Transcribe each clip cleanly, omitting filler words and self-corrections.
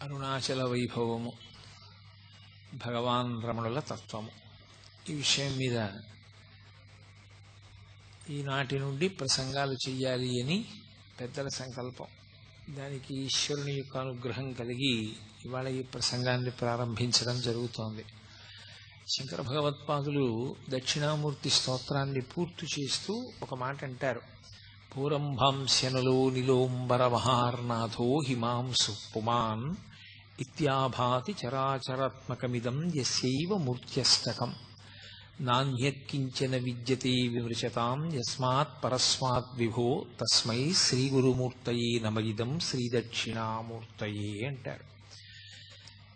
అరుణాచల వైభవము, భగవాన్ రమణుల తత్వము, ఈ విషయం మీద ఈనాటి నుండి ప్రసంగాలు చెయ్యాలి అని పెద్దల సంకల్పం. దానికి ఈశ్వరుని యొక్క అనుగ్రహం కలిగి ఇవాళ ఈ ప్రసంగాన్ని ప్రారంభించడం జరుగుతోంది. శంకర భగవత్పాదులు దక్షిణామూర్తి స్తోత్రాన్ని పూర్తి చేస్తూ ఒక మాట అంటారు. పూరంభాంశనలో నిలోంబర మహార్నాథో హిమాంసు పుమాన్ ఇత్యాభాతి చరాచరాత్మకమిదం యస్యైవ మూర్త్యష్టకం నాణ్యత్కించన విద్యతే విమృశతాం యస్మాత్ పరస్మాత్ విభో తస్మై శ్రీ గురుమూర్తయే నమయిదం శ్రీదక్షిణామూర్తయే అంటారు.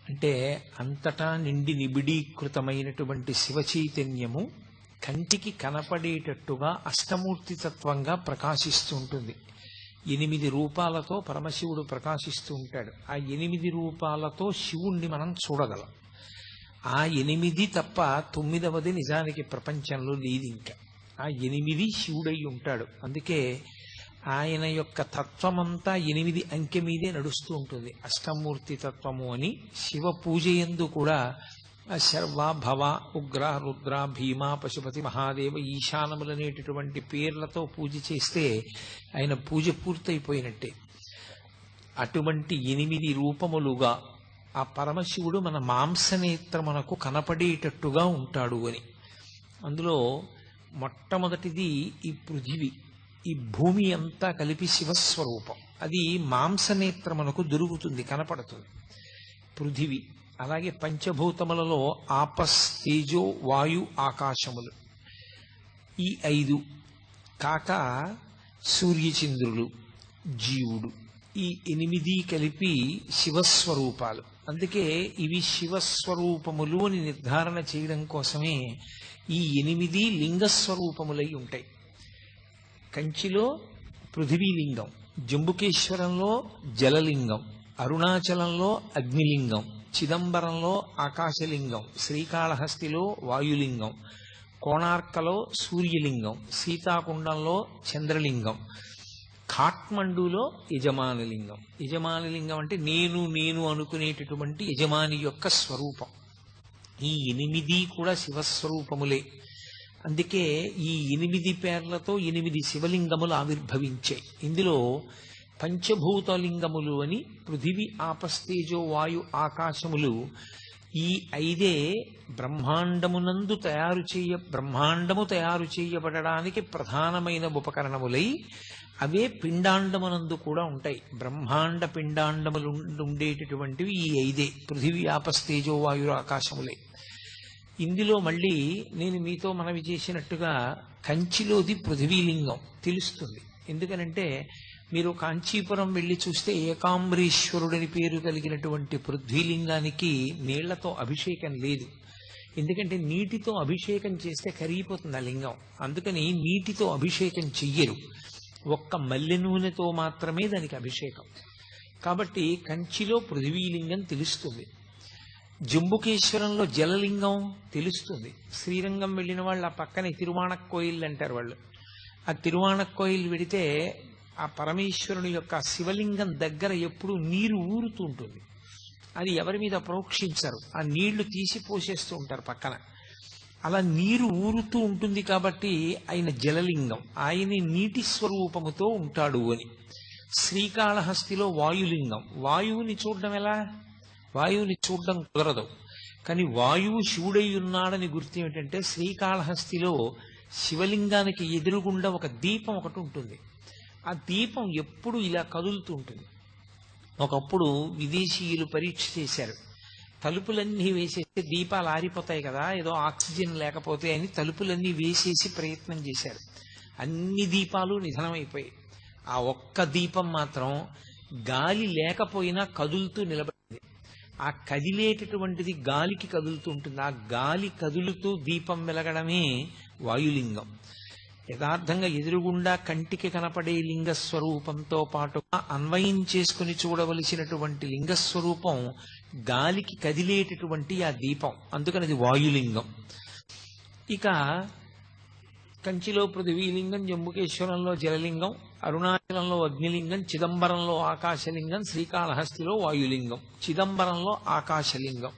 అంటే అంతటా నిండి నిబిడీకృతమైనటువంటి శివచైతన్యము కంటికి కనపడేటట్టుగా అష్టమూర్తి తత్వంగా ప్రకాశిస్తూ ఉంటుంది. 8 రూపాలతో పరమశివుడు ప్రకాశిస్తూ ఉంటాడు. ఆ 8 రూపాలతో శివుణ్ణి మనం చూడగలం. ఆ 8 తప్ప 9వది నిజానికి ప్రపంచంలో లేదు. ఇంకా ఆ 8 శివుడై ఉంటాడు. అందుకే ఆయన యొక్క తత్వమంతా 8 అంకె మీదే నడుస్తూ ఉంటుంది. అష్టమూర్తి తత్వము అని శివ పూజయందు కూడా శర్వ భవ ఉగ్ర రుద్ర భీమ పశుపతి మహాదేవ ఈశానములనేటటువంటి పేర్లతో పూజ చేస్తే ఆయన పూజ పూర్తయిపోయినట్టే. అటువంటి 8 రూపములుగా ఆ పరమశివుడు మన మాంసనేత్రమునకు కనపడేటట్టుగా ఉంటాడు అని. అందులో మొట్టమొదటిది ఈ పృథివీ, ఈ భూమి అంతా కలిపి శివస్వరూపం. అది మాంసనేత్రమునకు దొరుకుతుంది, కనపడుతుంది పృథివీ. అలాగే పంచభూతములలో ఆపస్, తేజో, వాయు, ఆకాశములు, ఈ 5 కాక సూర్యచంద్రులు, జీవుడు, ఈ 8 కలిపి శివస్వరూపాలు. అందుకే ఇవి శివస్వరూపములు అని నిర్ధారణ చేయడం కోసమే ఈ 8 లింగస్వరూపములై ఉంటాయి. కంచిలో పృథివీలింగం, జంబుకేశ్వరంలో జలలింగం, అరుణాచలంలో అగ్నిలింగం, చిదంబరంలో ఆకాశలింగం, శ్రీకాళహస్తిలో వాయులింగం, కోణార్కలో సూర్యలింగం, సీతాకుండంలో చంద్రలింగం, ఖాట్మండులో యజమానలింగం. యజమానలింగం అంటే నేను అనుకునేటటువంటి యజమాని యొక్క స్వరూపం. ఈ 8 కూడా శివస్వరూపములే. అందుకే ఈ 8 పేర్లతో 8 శివలింగములు ఆవిర్భవించాయి. ఇందులో పంచభూతలింగములు అని పృథివీ, ఆపస్తేజో, వాయు, ఆకాశములు, ఈ 5 బ్రహ్మాండము తయారు చేయబడడానికి ప్రధానమైన ఉపకరణములై అవే పిండాండమునందు కూడా ఉంటాయి. బ్రహ్మాండ పిండాండములు ఉండేటటువంటివి ఈ 5 పృథివీ, ఆపస్తేజో, వాయు, ఆకాశములే. ఇందులో మళ్ళీ నేను మీతో మనవి చేసినట్టుగా కంచిలోది పృథివీలింగం తెలుస్తుంది. ఎందుకనంటే మీరు కాంచీపురం వెళ్ళి చూస్తే ఏకాంబరీశ్వరుడని పేరు కలిగినటువంటి పృథ్వీలింగానికి నీళ్లతో అభిషేకం లేదు. ఎందుకంటే నీటితో అభిషేకం చేస్తే కరిగిపోతుంది ఆ లింగం. అందుకని నీటితో అభిషేకం చెయ్యరు. ఒక్క మల్లె నూనెతో మాత్రమే దానికి అభిషేకం. కాబట్టి కంచిలో పృథివీలింగం తెలుస్తుంది. జంబుకేశ్వరంలో జలలింగం తెలుస్తుంది. శ్రీరంగం వెళ్ళిన వాళ్ళు ఆ పక్కనే తిరువాణక్కోయిల్ అంటారు వాళ్ళు. ఆ తిరువాణక్కోయిల్ వెడితే ఆ పరమేశ్వరుని యొక్క శివలింగం దగ్గర ఎప్పుడు నీరు ఊరుతూ ఉంటుంది. అది ఎవరి మీద ప్రోక్షించరు, ఆ నీళ్లు తీసి పోసేస్తూ ఉంటారు పక్కన. అలా నీరు ఊరుతూ ఉంటుంది కాబట్టి ఆయన జలలింగం, ఆయన నీటి స్వరూపముతో ఉంటాడు అని. శ్రీకాళహస్తిలో వాయులింగం, వాయువుని చూడడం ఎలా? వాయువుని చూడడం కుదరదు. కానీ వాయువు శివుడై ఉన్నాడని గుర్తు ఏమిటంటే శ్రీకాళహస్తిలో శివలింగానికి ఎదురుగుండా ఒక దీపం ఒకటి ఉంటుంది. ఆ దీపం ఎప్పుడు ఇలా కదులుతూ ఉంటుంది. ఒకప్పుడు విదేశీయులు పరీక్ష చేశారు. తలుపులన్నీ వేసేస్తే దీపాలు ఆరిపోతాయి కదా, ఏదో ఆక్సిజన్ లేకపోతే అని తలుపులన్నీ వేసేసి ప్రయత్నం చేశారు. అన్ని దీపాలు నిధనమైపోయాయి. ఆ ఒక్క దీపం మాత్రం గాలి లేకపోయినా కదులుతూ నిలబడింది. ఆ కదిలేటటువంటిది గాలికి కదులుతూ ఉంటుంది. ఆ గాలి కదులుతూ దీపం వెలగడమే వాయులింగం. యథార్థంగా ఎదురుగుండా కంటికి కనపడే లింగస్వరూపంతో పాటుగా అన్వయం చేసుకుని చూడవలసినటువంటి లింగస్వరూపం గాలికి కదిలేటటువంటి ఆ దీపం. అందుకని అది వాయులింగం. ఇక కంచిలో పృథివీలింగం, జంబుకేశ్వరంలో జలలింగం, అరుణాచలంలో అగ్నిలింగం, చిదంబరంలో ఆకాశలింగం, శ్రీకాళహస్తిలో వాయులింగం. చిదంబరంలో ఆకాశలింగం.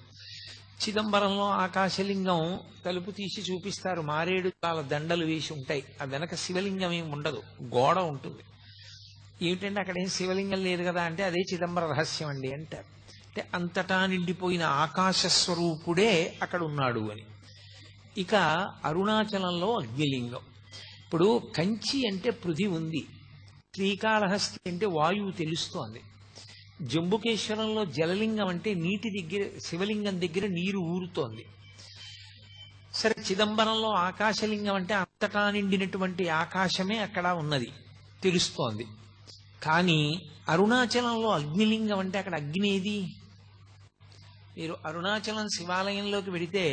చిదంబరంలో ఆకాశలింగం తలుపు తీసి చూపిస్తారు, మారేడు చాలా దండలు వేసి ఉంటాయి. ఆ వెనక శివలింగం ఏమి ఉండదు, గోడ ఉంటుంది. ఏమిటంటే అక్కడ ఏం శివలింగం లేదు కదా అంటే అదే చిదంబర రహస్యం అండి అంటారు. అంటే అంతటా నిండిపోయిన ఆకాశ స్వరూపుడే అక్కడ ఉన్నాడు అని. ఇక అరుణాచలంలో అగ్నిలింగం. ఇప్పుడు కంచి అంటే పృథి ఉంది, శ్రీకాళహస్తి అంటే వాయువు తెలుస్తోంది, జంబుకేశ్వరంలో జలలింగం అంటే నీటి దగ్గర, శివలింగం దగ్గర నీరు ఊరుతోంది. సరే, చిదంబరంలో ఆకాశలింగం అంటే అంతటా నిండినటువంటి ఆకాశమే అక్కడ ఉన్నది తెలుస్తోంది. కానీ అరుణాచలంలో అగ్నిలింగం అంటే అక్కడ అగ్ని ఏది? మీరు అరుణాచలం శివాలయంలోకి వెడితే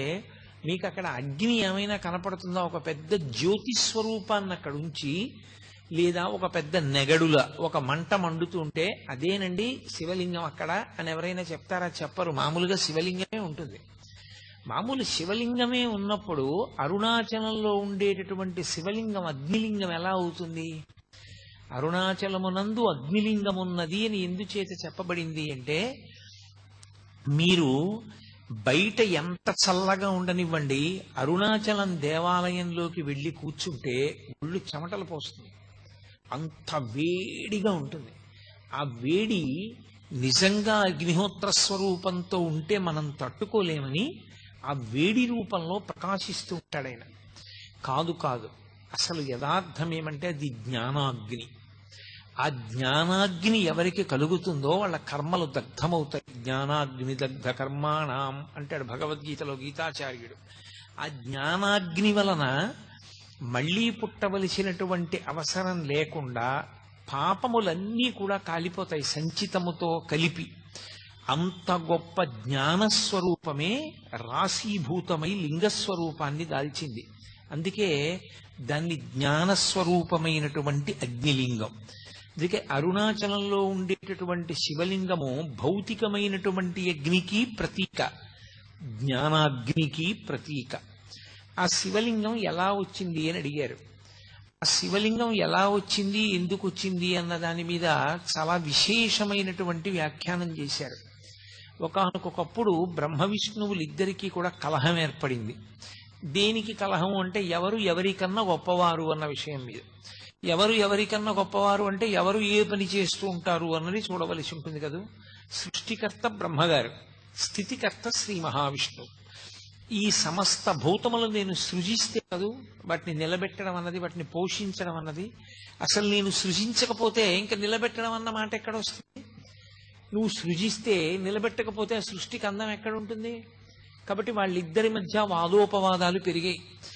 మీకు అక్కడ అగ్ని ఏమైనా కనపడుతుందా? ఒక పెద్ద జ్యోతి స్వరూపాన్ని అక్కడ ఉంచి, లేదా ఒక పెద్ద నెగడుల ఒక మంట మండుతుంటే అదేనండి శివలింగం అక్కడ అని ఎవరైనా చెప్తారా? చెప్పరు. మామూలుగా శివలింగమే ఉంటుంది. మామూలు శివలింగమే ఉన్నప్పుడు అరుణాచలంలో ఉండేటటువంటి శివలింగం అగ్నిలింగం ఎలా అవుతుంది? అరుణాచలమునందు అగ్నిలింగం ఉన్నది అని ఎందుచేత చెప్పబడింది అంటే, మీరు బయట ఎంత చల్లగా ఉండనివ్వండి, అరుణాచలం దేవాలయంలోకి వెళ్ళి కూర్చుంటే ఒళ్ళు చెమటలు పోస్తుంది, అంత వేడిగా ఉంటుంది. ఆ వేడి నిజంగా అగ్నిహోత్ర స్వరూపంతో ఉంటే మనం తట్టుకోలేమని ఆ వేడి రూపంలో ప్రకాశిస్తూ ఉంటాడు ఆయన. కాదు కాదు, అసలు యథార్థం ఏమంటే అది జ్ఞానాగ్ని. ఆ జ్ఞానాగ్ని ఎవరికి కలుగుతుందో వాళ్ళ కర్మలు దగ్ధమవుతాయి. జ్ఞానాగ్ని దగ్ధ కర్మాణం అంటాడు భగవద్గీతలో గీతాచార్యుడు. ఆ జ్ఞానాగ్ని వలన మళ్లీ పుట్టవలసినటువంటి అవసరం లేకుండా పాపములన్నీ కూడా కాలిపోతాయి సంచితముతో కలిపి. అంత గొప్ప జ్ఞానస్వరూపమే రాశీభూతమై లింగస్వరూపాన్ని దాల్చింది. అందుకే దాన్ని జ్ఞానస్వరూపమైనటువంటి అగ్నిలింగం. అందుకే అరుణాచలంలో ఉండేటటువంటి శివలింగము భౌతికమైనటువంటి అగ్నికి ప్రతీక, జ్ఞానాగ్నికి ప్రతీక. ఆ శివలింగం ఎలా వచ్చింది అని అడిగారు. ఆ శివలింగం ఎలా వచ్చింది, ఎందుకు వచ్చింది అన్న దాని మీద చాలా విశేషమైనటువంటి వ్యాఖ్యానం చేశారు. ఒకానొకప్పుడు బ్రహ్మ విష్ణువులిద్దరికీ కూడా కలహం ఏర్పడింది. దేనికి కలహం అంటే ఎవరు ఎవరికన్నా గొప్పవారు అన్న విషయం మీద. ఎవరు ఎవరికన్నా గొప్పవారు అంటే ఎవరు ఏ పని చేస్తూ ఉంటారు అన్నది చూడవలసి ఉంటుంది కదా. సృష్టికర్త బ్రహ్మగారు, స్థితికర్త శ్రీ మహావిష్ణువు. ఈ సమస్త భూతములు నేను సృజిస్తే కదూ వాటిని నిలబెట్టడం అన్నది, వాటిని పోషించడం అన్నది. అసలు నేను సృజించకపోతే ఇంకా నిలబెట్టడం అన్న మాట ఎక్కడ వస్తుంది? నువ్వు సృజిస్తే నిలబెట్టకపోతే ఆ సృష్టికి అందం ఎక్కడ ఉంటుంది? కాబట్టి వాళ్ళిద్దరి మధ్య వాదోపవాదాలు పెరిగాయి.